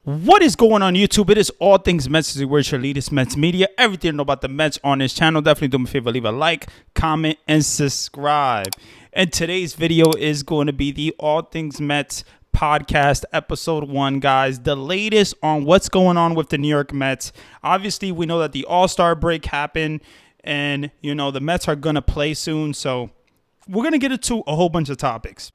What is going on YouTube? It is All Things Mets. Where's your latest Mets media? Everything to know about the Mets on this channel. Definitely do me a favor, leave a like, comment, and subscribe. And today's video is going to be the All Things Mets podcast episode 1, guys. The latest on what's going on with the New York Mets. Obviously, we know that the All-Star break happened, and the Mets are going to play soon. So we're going to get into a whole bunch of topics.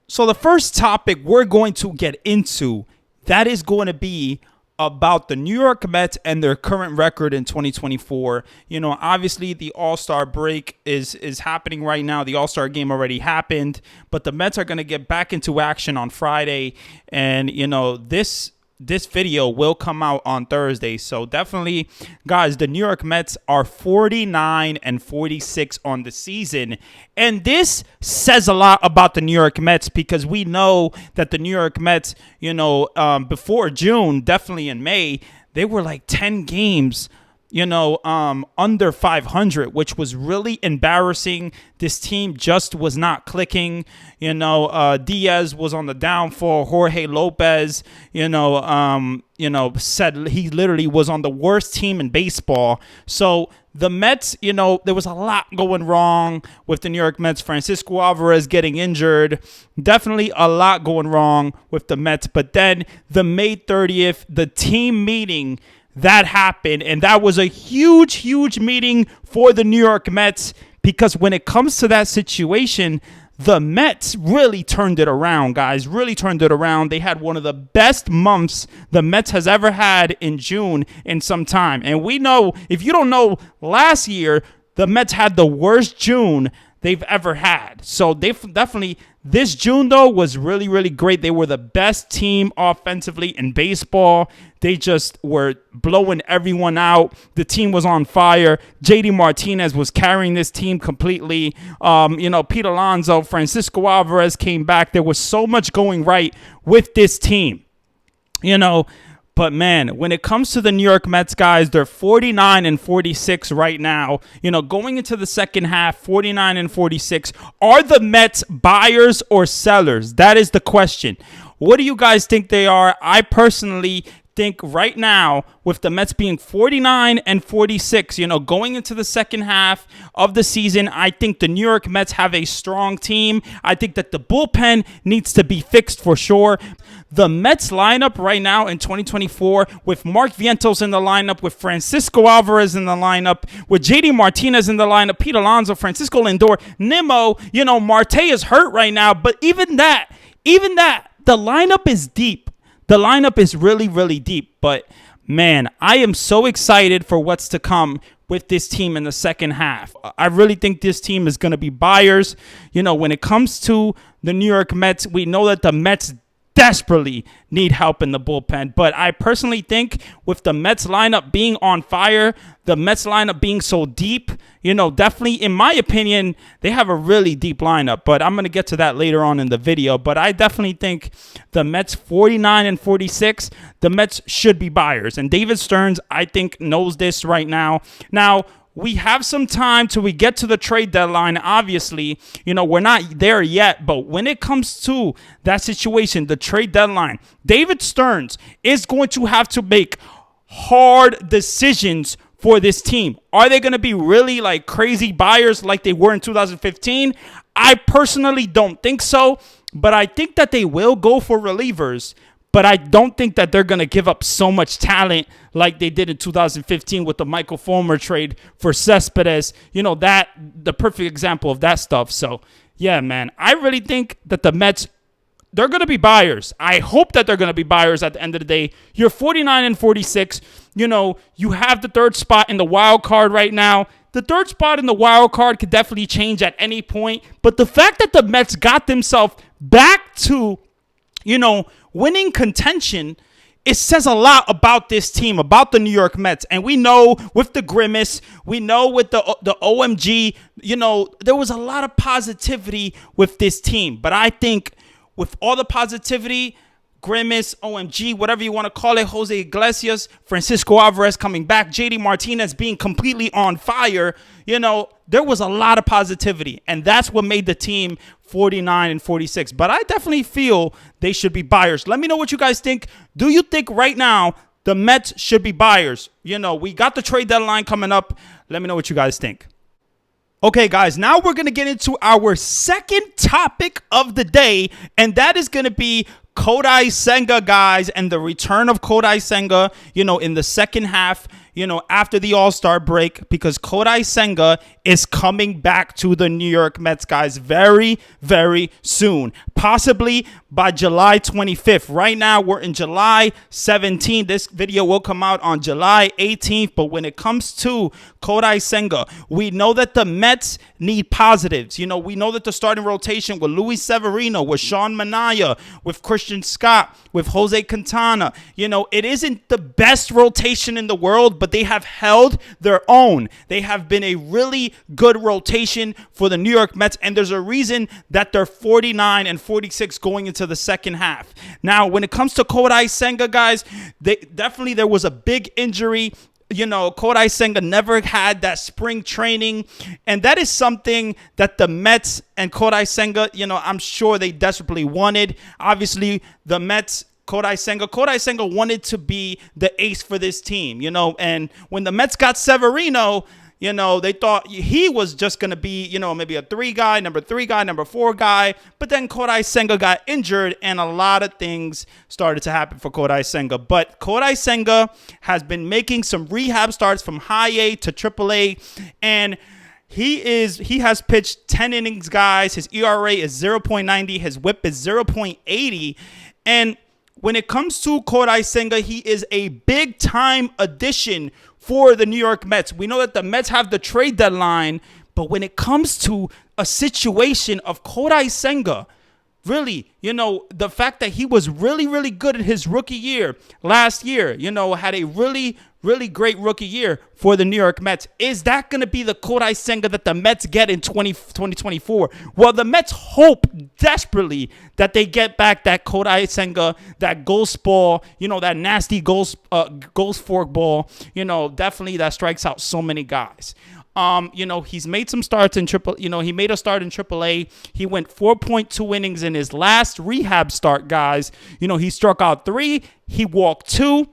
So the first topic we're going to get into, that is going to be about the New York Mets and their current record in 2024. Obviously the All-Star break is happening right now. The All-Star game already happened, but the Mets are going to get back into action on Friday. And, this video will come out on Thursday. So definitely, guys, the New York Mets are 49-46 on the season. And this says a lot about the New York Mets because we know that the New York Mets, before June, definitely in May, they were like 10 games under 500, which was really embarrassing. This team just was not clicking. Diaz was on the downfall. Jorge Lopez, said he literally was on the worst team in baseball. So the Mets, there was a lot going wrong with the New York Mets. Francisco Alvarez getting injured. Definitely a lot going wrong with the Mets. But then the May 30th, the team meeting that happened, and that was a huge meeting for the New York Mets because when it comes to that situation, the Mets really turned it around, guys, really turned it around. They had one of the best months the Mets has ever had in June in some time. And we know, if you don't know, last year, the Mets had the worst June they've ever had. So they definitely, this June, though, was really great. They were the best team offensively in baseball. They just were blowing everyone out. The team was on fire. JD Martinez was carrying this team completely. Pete Alonso, Francisco Alvarez came back. There was so much going right with this team, But, man, when it comes to the New York Mets, guys, they're 49-46 right now. Going into the second half, 49-46. Are the Mets buyers or sellers? That is the question. What do you guys think they are? I personally think right now, with the Mets being 49-46, going into the second half of the season, I think the New York Mets have a strong team. I think that the bullpen needs to be fixed for sure. The Mets lineup right now in 2024 with Mark Vientos in the lineup, with Francisco Alvarez in the lineup, with JD Martinez in the lineup, Pete Alonso, Francisco Lindor, Nimmo, Marte is hurt right now, but even that, the lineup is deep. The lineup is really deep, but man, I am so excited for what's to come with this team in the second half. I really think this team is going to be buyers. When it comes to the New York Mets, we know that the Mets desperately need help in the bullpen. But I personally think with the Mets lineup being on fire, the Mets lineup being so deep, definitely, in my opinion, they have a really deep lineup. But I'm going to get to that later on in the video. But I definitely think the Mets 49-46, the Mets should be buyers. And David Stearns, I think, knows this right now. Now, we have some time till we get to the trade deadline. Obviously, we're not there yet. But when it comes to that situation, the trade deadline, David Stearns is going to have to make hard decisions for this team. Are they going to be really like crazy buyers like they were in 2015? I personally don't think so. But I think that they will go for relievers. But I don't think that they're going to give up so much talent like they did in 2015 with the Michael Fulmer trade for Cespedes. The perfect example of that stuff. So, yeah, man, I really think that the Mets, they're going to be buyers. I hope that they're going to be buyers at the end of the day. You're 49-46. You have the third spot in the wild card right now. The third spot in the wild card could definitely change at any point. But the fact that the Mets got themselves back to, winning contention, it says a lot about this team, about the New York Mets. And we know with the grimace, we know with the OMG, there was a lot of positivity with this team. But I think with all the positivity, Grimace, OMG, whatever you want to call it, Jose Iglesias, Francisco Alvarez coming back, JD Martinez being completely on fire, there was a lot of positivity. And that's what made the team 49-46. But I definitely feel they should be buyers. Let me know what you guys think. Do you think right now the Mets should be buyers? We got the trade deadline coming up. Let me know what you guys think. Okay, guys, now we're going to get into our second topic of the day, and that is going to be Kodai Senga, guys, and the return of Kodai Senga, in the second half, after the All-Star break, because Kodai Senga is coming back to the New York Mets, guys, very, very soon, possibly by July 25th. Right now, we're in July 17th. This video will come out on July 18th, but when it comes to Kodai Senga, we know that the Mets need positives. We know that the starting rotation with Luis Severino, with Sean Manaea, with Christian Scott, with Jose Quintana, it isn't the best rotation in the world, but they have held their own. They have been a really good rotation for the New York Mets, and there's a reason that they're 49-46 going into the second half. Now, when it comes to Kodai Senga, guys, there was a big injury. Kodai Senga never had that spring training, and that is something that the Mets and Kodai Senga, I'm sure they desperately wanted. Obviously, the Mets, Kodai Senga wanted to be the ace for this team, and when the Mets got Severino, they thought he was just going to be, maybe a number 3 guy, number 4 guy. But then Kodai Senga got injured, and a lot of things started to happen for Kodai Senga. But Kodai Senga has been making some rehab starts from high A to triple A, and he has pitched 10 innings, guys. His ERA is 0.90. His whip is 0.80. And when it comes to Kodai Senga, he is a big-time addition for the New York Mets. We know that the Mets have the trade deadline, but when it comes to a situation of Kodai Senga, really, the fact that he was really, really good in his rookie year last year, had a really, really great rookie year for the New York Mets. Is that going to be the Kodai Senga that the Mets get in 2024? Well, the Mets hope desperately that they get back that Kodai Senga, that ghost ball, that nasty ghost fork ball, definitely that strikes out so many guys. He's made some starts in he made a start in AAA. He went 4.2 innings in his last rehab start, guys. He struck out 3, he walked 2.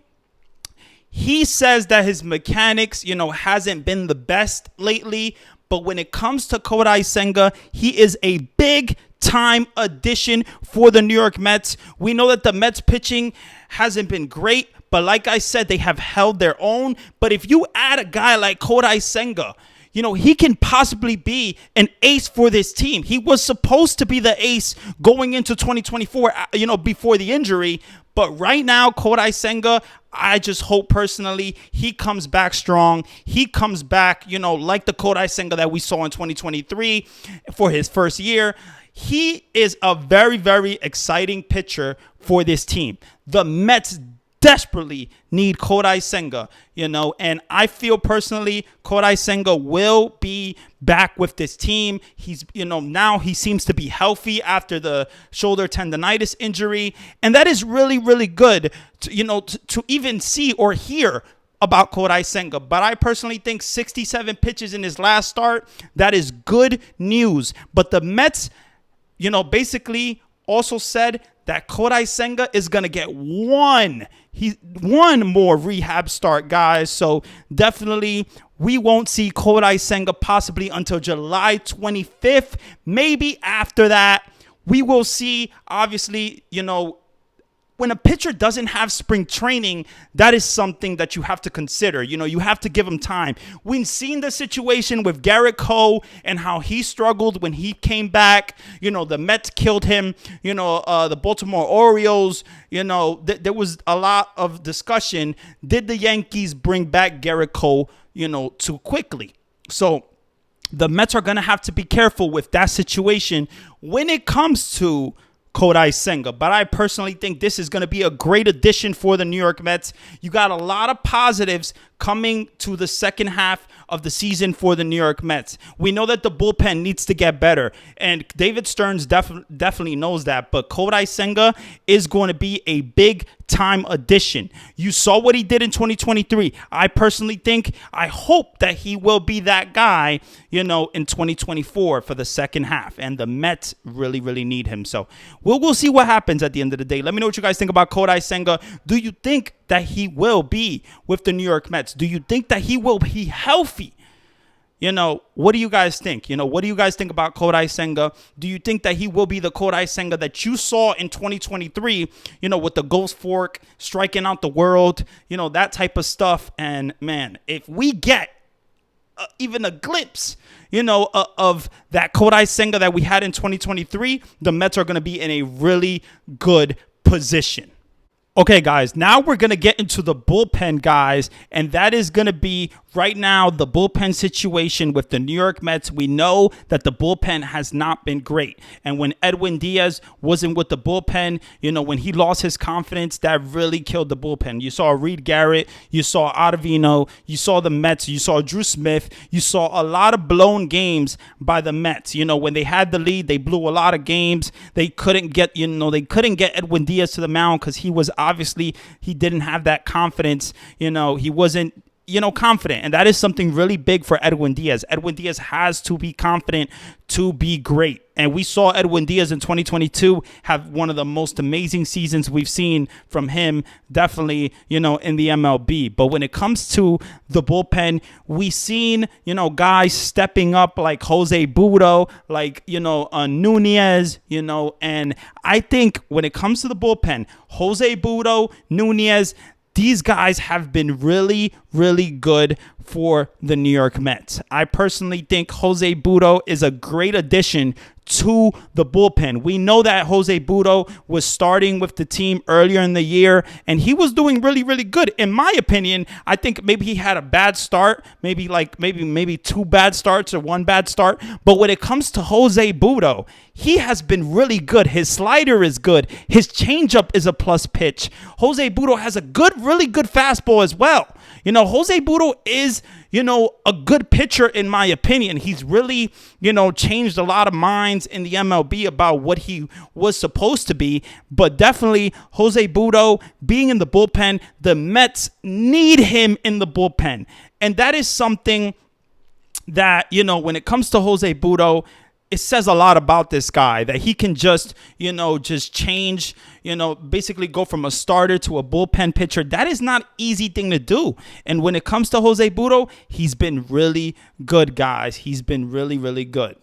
He says that his mechanics, hasn't been the best lately, but when it comes to Kodai Senga, he is a big time addition for the New York Mets. We know that the Mets pitching hasn't been great, but like I said, they have held their own. But if you add a guy like Kodai Senga, he can possibly be an ace for this team. He was supposed to be the ace going into 2024, before the injury. But right now, Kodai Senga, I just hope personally he comes back strong. He comes back, like the Kodai Senga that we saw in 2023 for his first year. He is a very, very exciting pitcher for this team. The Mets desperately need Kodai Senga, and I feel personally Kodai Senga will be back with this team. He's, now he seems to be healthy after the shoulder tendonitis injury, and that is really, really good to even see or hear about Kodai Senga. But I personally think 67 pitches in his last start, that is good news. But the Mets, basically also said that Kodai Senga is going to get one more rehab start, guys. So definitely we won't see Kodai Senga possibly until July 25th. Maybe after that, we will see, obviously, when a pitcher doesn't have spring training, that is something that you have to consider. You have to give him time. We've seen the situation with Garrett Cole and how he struggled when he came back. The Mets killed him. The Baltimore Orioles, there was a lot of discussion. Did the Yankees bring back Garrett Cole, too quickly? So the Mets are going to have to be careful with that situation when it comes to Kodai Senga. But I personally think this is going to be a great addition for the New York Mets. You got a lot of positives coming to the second half of the season for the New York Mets. We know that the bullpen needs to get better, and David Stearns definitely knows that, but Kodai Senga is going to be a big time addition. You saw what he did in 2023. I personally think, I hope that he will be that guy, in 2024 for the second half. And the Mets really, really need him. So we'll see what happens at the end of the day. Let me know what you guys think about Kodai Senga. Do you think that he will be with the New York Mets? Do you think that he will be healthy? What do you guys think? What do you guys think about Kodai Senga? Do you think that he will be the Kodai Senga that you saw in 2023, with the ghost fork, striking out the world, that type of stuff? And, man, if we get even a glimpse, of that Kodai Senga that we had in 2023, the Mets are going to be in a really good position. Okay, guys, now we're going to get into the bullpen, guys, and that is going to be right now the bullpen situation with the New York Mets. We know that the bullpen has not been great, and when Edwin Diaz wasn't with the bullpen, when he lost his confidence, that really killed the bullpen. You saw Reed Garrett, you saw Ottavino, you saw the Mets, you saw Drew Smith, you saw a lot of blown games by the Mets. When they had the lead, they blew a lot of games. They couldn't get, Edwin Diaz to the mound because obviously he didn't have that confidence. He wasn't confident, and that is something really big for Edwin Diaz. Edwin Diaz has to be confident to be great, and we saw Edwin Diaz in 2022 have one of the most amazing seasons we've seen from him, definitely, in the MLB. But when it comes to the bullpen, we've seen, guys stepping up like Jose Butto, like, Nunez, and I think when it comes to the bullpen, Jose Butto, Nunez, these guys have been really, really good for the New York Mets. I personally think Jose Butto is a great addition to the bullpen. We know that Jose Butto was starting with the team earlier in the year, and he was doing really, really good. In my opinion, I think maybe he had a bad start, maybe two bad starts or one bad start. But when it comes to Jose Butto, he has been really good. His slider is good. His changeup is a plus pitch. Jose Butto has a really good fastball as well. Jose Butto is, a good pitcher in my opinion. He's really, changed a lot of minds in the MLB about what he was supposed to be. But definitely Jose Butto being in the bullpen, the Mets need him in the bullpen. And that is something that, when it comes to Jose Butto, it says a lot about this guy, that he can just change, basically go from a starter to a bullpen pitcher. That is not an easy thing to do. And when it comes to Jose Butto, he's been really good, guys. He's been really, really good.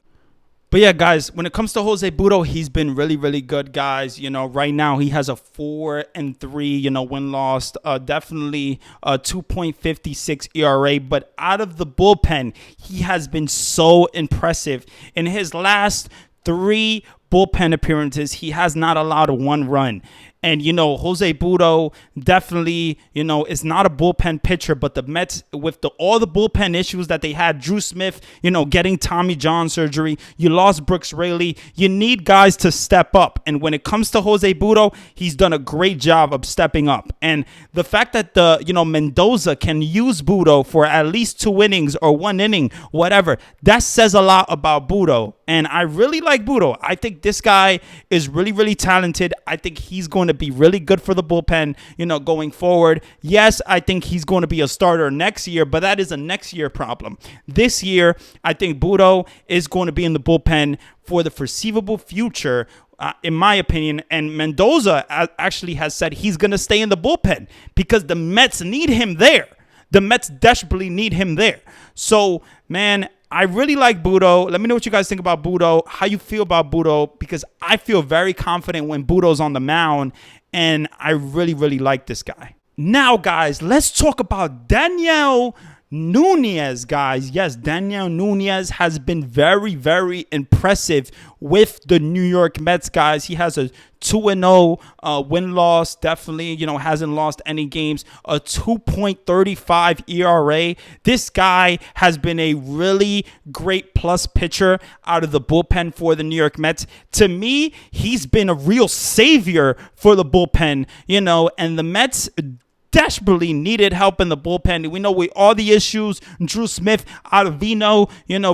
But yeah, guys, when it comes to Jose Butto, he's been really, really good, guys. Right now he has a 4-3, win-loss, definitely a 2.56 ERA. But out of the bullpen, he has been so impressive. In his last 3 bullpen appearances, he has not allowed a 1 run. And, Jose Butto definitely, is not a bullpen pitcher, but the Mets, with all the bullpen issues that they had, Drew Smith, getting Tommy John surgery, you lost Brooks Raley, you need guys to step up. And when it comes to Jose Butto, he's done a great job of stepping up. And the fact that Mendoza can use Butto for at least 2 innings or 1 inning, whatever, that says a lot about Butto. And I really like Butto. I think this guy is really, really talented. I think he's going to be really good for the bullpen, going forward. Yes, I think he's going to be a starter next year, but that is a next year problem. This year, I think Butto is going to be in the bullpen for the foreseeable future, in my opinion. And Mendoza actually has said he's going to stay in the bullpen because the Mets need him there. The Mets desperately need him there. So, man, I really like Butto. Let me know what you guys think about Butto, how you feel about Butto, because I feel very confident when Butto's on the mound, and I really, really like this guy. Now, guys, let's talk about Daniel Nunez, guys. Yes, Daniel Nunez has been very, very impressive with the New York Mets, guys. He has a 2-0 win-loss, definitely, hasn't lost any games, a 2.35 ERA. This guy has been a really great plus pitcher out of the bullpen for the New York Mets. To me, he's been a real savior for the bullpen, and the Mets desperately needed help in the bullpen. We know with all the issues, Drew Smith, Ottavino,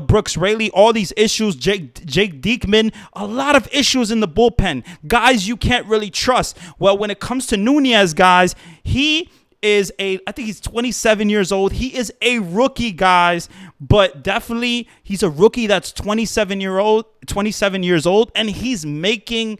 Brooks Raley, all these issues, Jake Diekman, a lot of issues in the bullpen. Guys you can't really trust. Well, when it comes to Nunez, guys, I think he's 27 years old. He is a rookie, guys, but definitely he's a rookie that's 27 years old, and he's making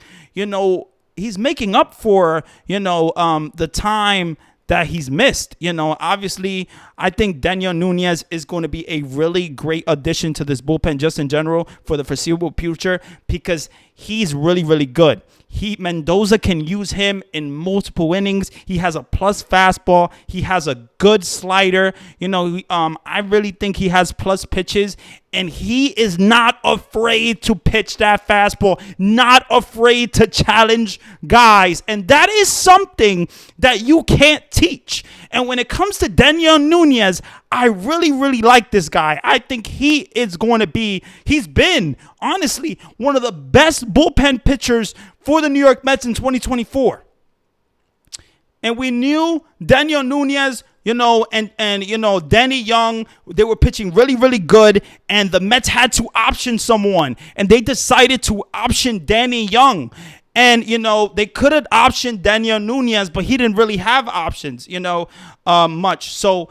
up for, the time that he's missed. Obviously, I think Daniel Nunez is going to be a really great addition to this bullpen just in general for the foreseeable future because he's really, really good. Mendoza can use him in multiple innings. He has a plus fastball. He has a good slider. I really think he has plus pitches, and he is not afraid to pitch that fastball, not afraid to challenge guys. And that is something that you can't teach. And when it comes to Daniel Nunez, I really, really like this guy. I think he's been, honestly, one of the best bullpen pitchers for the New York Mets in 2024. And we knew Daniel Nunez, and Danny Young, they were pitching really, really good, and the Mets had to option someone, and they decided to option Danny Young. And, they could have optioned Daniel Nunez, but he didn't really have options, much. So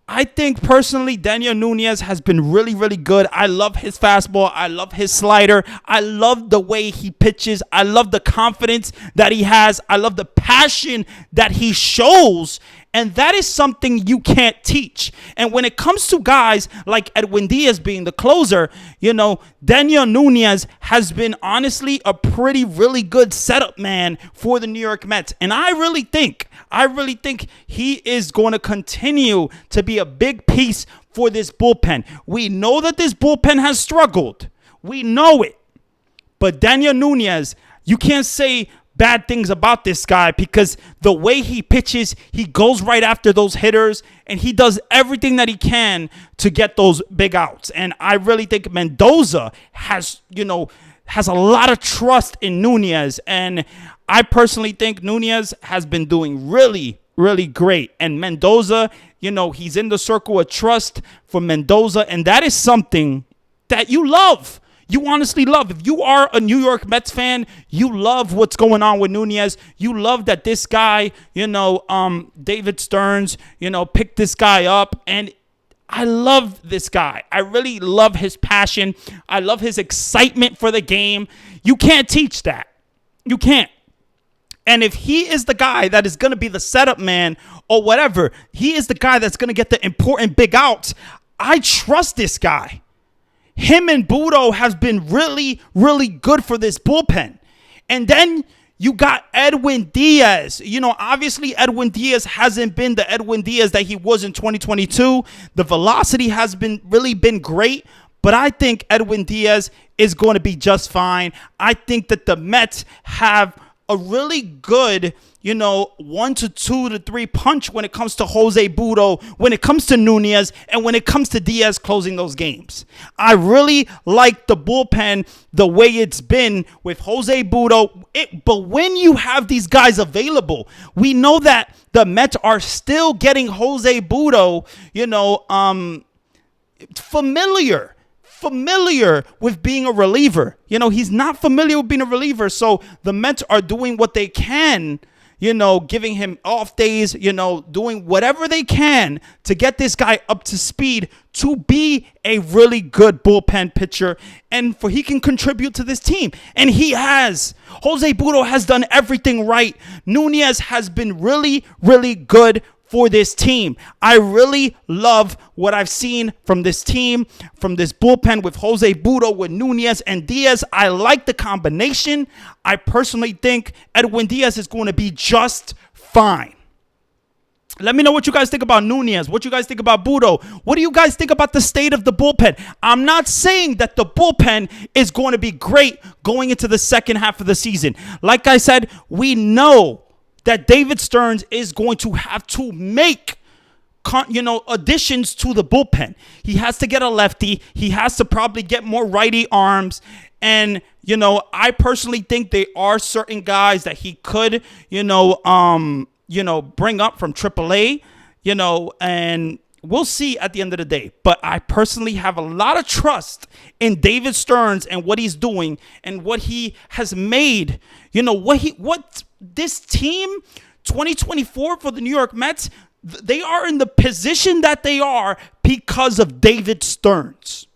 I think personally Daniel Nunez has been really, really good. I love his fastball. I love his slider. I love the way he pitches. I love the confidence that he has. I love the passion that he shows. And that is something you can't teach. And when it comes to guys like Edwin Diaz being the closer, Daniel Nunez has been honestly a really good setup man for the New York Mets. And I really think he is going to continue to be a big piece for this bullpen. We know that this bullpen has struggled. We know it. But Daniel Nunez, you can't say bad things about this guy because the way he pitches, he goes right after those hitters and he does everything that he can to get those big outs. And I really think Mendoza has a lot of trust in Nunez, and I personally think Nunez has been doing really, really great. And Mendoza, he's in the circle of trust for Mendoza, and that is something that you love. You honestly love. If you are a New York Mets fan, you love what's going on with Nunez. You love that this guy, David Stearns, picked this guy up. And I love this guy. I really love his passion. I love his excitement for the game. You can't teach that. You can't. And if he is the guy that is going to be the setup man or whatever, he is the guy that's going to get the important big outs. I trust this guy. Him and Budo has been really, really good for this bullpen. And then you got Edwin Diaz. Obviously Edwin Diaz hasn't been the Edwin Diaz that he was in 2022. The velocity has really been great, but I think Edwin Diaz is going to be just fine. I think that the Mets have a really good, 1 to 2 to 3 punch when it comes to Jose Budo, when it comes to Nunez, and when it comes to Diaz closing those games. I really like the bullpen the way it's been with Jose Budo. But when you have these guys available, we know that the Mets are still getting Jose Budo, familiar with being a reliever. He's not familiar with being a reliever. So the Mets are doing what they can, giving him off days, doing whatever they can to get this guy up to speed to be a really good bullpen pitcher and for he can contribute to this team. And he has. Jose Budo has done everything right. Nunez has been really, really good for this team. I really love what I've seen from this team, from this bullpen with Jose Budo, with Nunez and Diaz. I like the combination. I personally think Edwin Diaz is going to be just fine. Let me know what you guys think about Nunez, what you guys think about Budo. What do you guys think about the state of the bullpen? I'm not saying that the bullpen is going to be great going into the second half of the season. Like I said, we know that David Stearns is going to have to make, additions to the bullpen. He has to get a lefty. He has to probably get more righty arms. And, I personally think there are certain guys that he could, bring up from AAA, and we'll see at the end of the day. But I personally have a lot of trust in David Stearns and what he's doing and what he has made. What this team, 2024 for the New York Mets, they are in the position that they are because of David Stearns.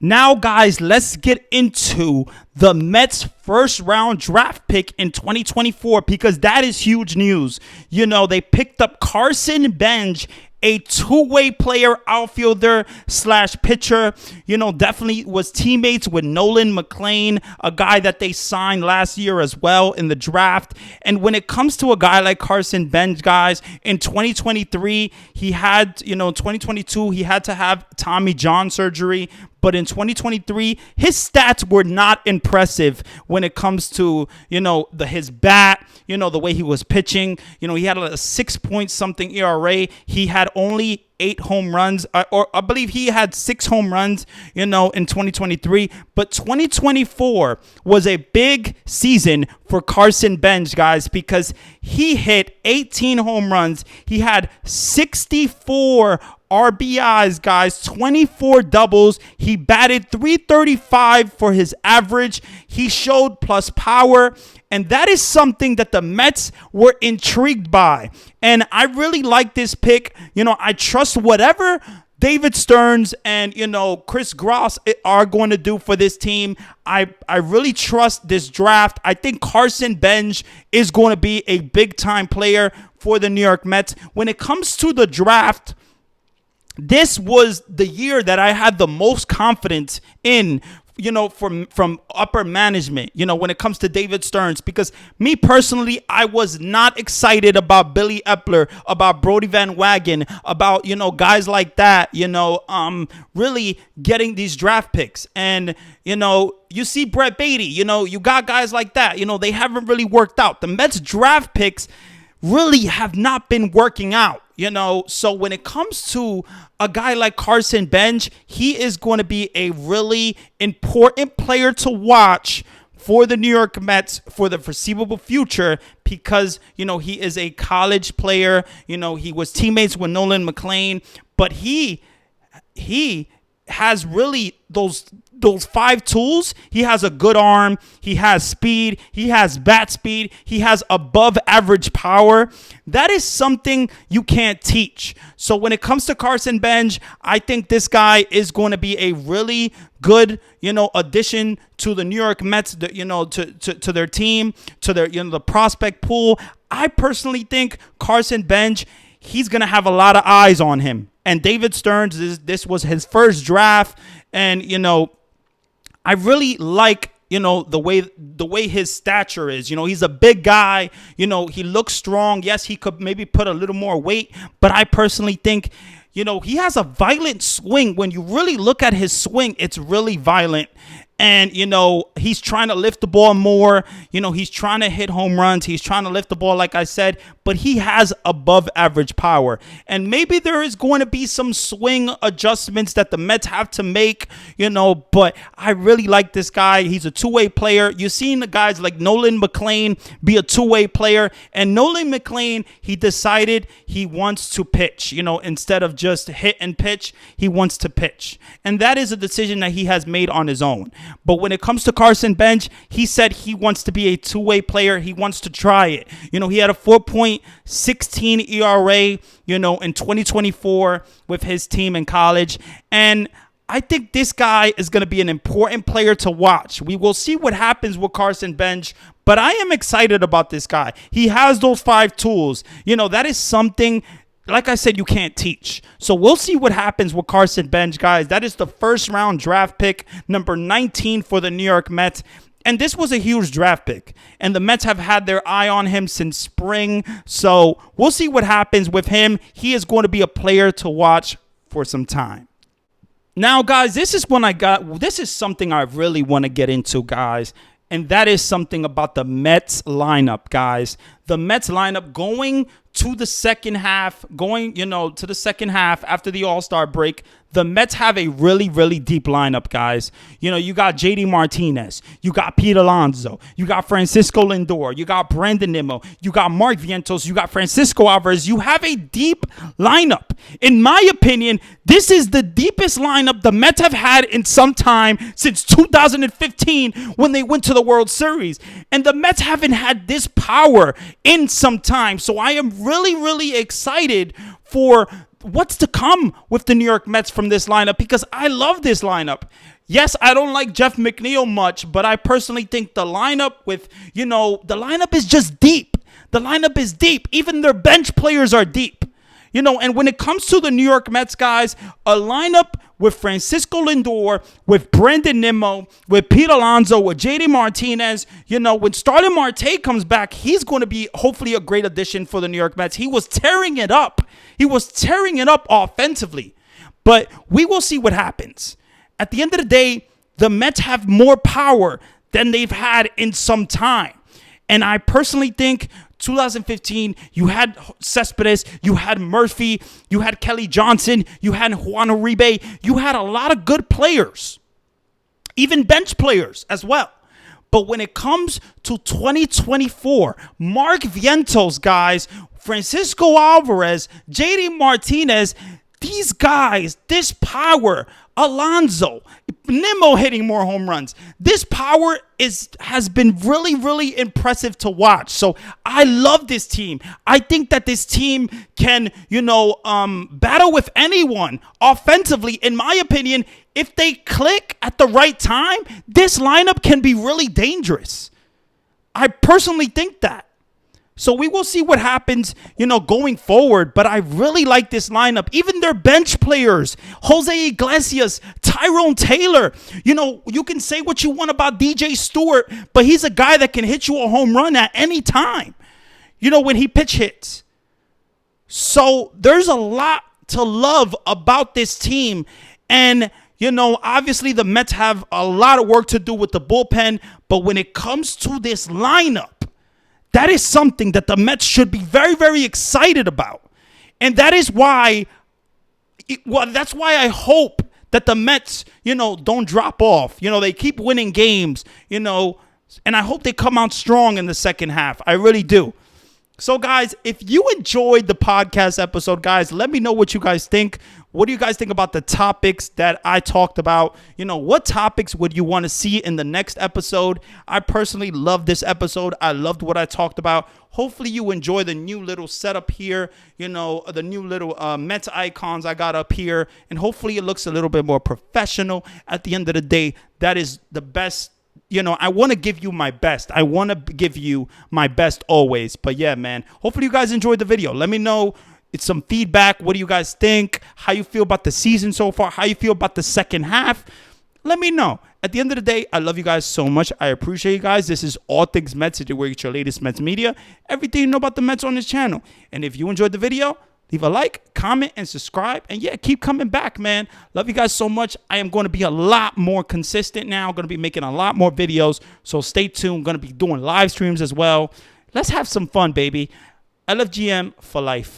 Now, guys, let's get into the Mets' first round draft pick in 2024 because that is huge news. They picked up Carson Bench, a two-way player, outfielder / pitcher. Definitely was teammates with Nolan McLean, a guy that they signed last year as well in the draft. And when it comes to a guy like Carson Bench, guys, in 2023, he had, 2022, he had to have Tommy John surgery. But in 2023, his stats were not impressive when it comes to, his bat, the way he was pitching. He had a 6-point-something ERA. He had only 8 home runs, or I believe he had 6 home runs, in 2023. But 2024 was a big season for Carson Bench, guys, because he hit 18 home runs. He had 64 RBIs, guys, 24 doubles. He batted .335 for his average. He showed plus power. And that is something that the Mets were intrigued by. And I really like this pick. I trust whatever David Stearns and, Chris Gross are going to do for this team. I really trust this draft. I think Carson Bench is going to be a big-time player for the New York Mets. When it comes to the draft, this was the year that I had the most confidence in, from upper management, when it comes to David Stearns, because me personally, I was not excited about Billy Epler, about Brody Van Wagen, about, guys like that, really getting these draft picks. And, you see Brett Beatty, you got guys like that, they haven't really worked out. The Mets draft picks really have not been working out. So when it comes to a guy like Carson Bench, he is going to be a really important player to watch for the New York Mets for the foreseeable future because, he is a college player. He was teammates with Nolan McLean, but he has really those 5 tools. He has a good arm. He has speed. He has bat speed. He has above average power. That is something you can't teach. So when it comes to Carson Bench, I think this guy is going to be a really good, addition to the New York Mets, to their team, to their, the prospect pool. I personally think Carson Bench, he's going to have a lot of eyes on him. And David Stearns, this was his first draft. And, I really like, the way his stature is. He's a big guy. He looks strong. Yes, he could maybe put a little more weight. But I personally think, he has a violent swing. When you really look at his swing, it's really violent. And, he's trying to lift the ball more. He's trying to hit home runs. He's trying to lift the ball, like I said. But he has above average power. And maybe there is going to be some swing adjustments that the Mets have to make, But I really like this guy. He's a two-way player. You've seen the guys like Nolan McLean be a two-way player. And Nolan McLean, he decided he wants to pitch. Instead of just hit and pitch, he wants to pitch. And that is a decision that he has made on his own. But when it comes to Carson Bench, he said he wants to be a two-way player. He wants to try it. He had a 4.16 ERA, in 2024 with his team in college. And I think this guy is going to be an important player to watch. We will see what happens with Carson Bench, but I am excited about this guy. He has those 5 tools. That is something, like I said, you can't teach. So we'll see what happens with Carson Bench, guys. That is the first round draft pick, number 19 for the New York Mets. And this was a huge draft pick. And the Mets have had their eye on him since spring. So we'll see what happens with him. He is going to be a player to watch for some time. Now, guys, this is something I really want to get into, guys. And that is something about the Mets lineup, guys. the Mets lineup going to the second half, to the second half after the All-Star break, the Mets have a really, really deep lineup, guys. You got JD Martinez. You got Pete Alonso. You got Francisco Lindor. You got Brandon Nimmo. You got Mark Vientos. You got Francisco Alvarez. You have a deep lineup. In my opinion, this is the deepest lineup the Mets have had in some time since 2015 when they went to the World Series. And the Mets haven't had this power in some time. So I am really, really excited for what's to come with the New York Mets from this lineup, because I love this lineup. Yes, I don't like Jeff McNeil much, but I personally think the lineup the lineup is just deep. The lineup is deep. Even their bench players are deep. And when it comes to the New York Mets, guys, a lineup with Francisco Lindor, with Brandon Nimmo, with Pete Alonso, with JD Martinez, when Starling Marte comes back, he's going to be hopefully a great addition for the New York Mets. He was tearing it up. He was tearing it up offensively. But we will see what happens. At the end of the day, the Mets have more power than they've had in some time. And I personally think 2015, you had Cespedes, you had Murphy, you had Kelly Johnson, you had Juan Uribe. You had a lot of good players, even bench players as well. But when it comes to 2024, Mark Vientos, guys, Francisco Alvarez, JD Martinez, these guys, this power, Alonso, Nimmo hitting more home runs. This power has been really, really impressive to watch. So I love this team. I think that this team can, battle with anyone offensively. In my opinion, if they click at the right time, this lineup can be really dangerous. I personally think that. So we will see what happens, going forward. But I really like this lineup. Even their bench players, Jose Iglesias, Tyrone Taylor. You can say what you want about DJ Stewart, but he's a guy that can hit you a home run at any time, when he pitch hits. So there's a lot to love about this team. And, obviously the Mets have a lot of work to do with the bullpen. But when it comes to this lineup, that is something that the Mets should be very, very excited about. And that is why, that's why I hope that the Mets, don't drop off. They keep winning games, and I hope they come out strong in the second half. I really do. So, guys, if you enjoyed the podcast episode, guys, let me know what you guys think. What do you guys think about the topics that I talked about? What topics would you want to see in the next episode? I personally love this episode. I loved what I talked about. Hopefully you enjoy the new little setup here, the new little Mets icons I got up here. And hopefully it looks a little bit more professional. At the end of the day, that is the best. I want to give you my best. I want to give you my best always. But yeah, man, hopefully you guys enjoyed the video. Let me know. It's some feedback. What do you guys think? How you feel about the season so far? How you feel about the second half? Let me know. At the end of the day, I love you guys so much. I appreciate you guys. This is All Things Mets. Where you get your latest Mets media. Everything you know about the Mets on this channel. And if you enjoyed the video, leave a like, comment, and subscribe. And yeah, keep coming back, man. Love you guys so much. I am going to be a lot more consistent now. I'm going to be making a lot more videos. So stay tuned. I'm going to be doing live streams as well. Let's have some fun, baby. I love GM for life.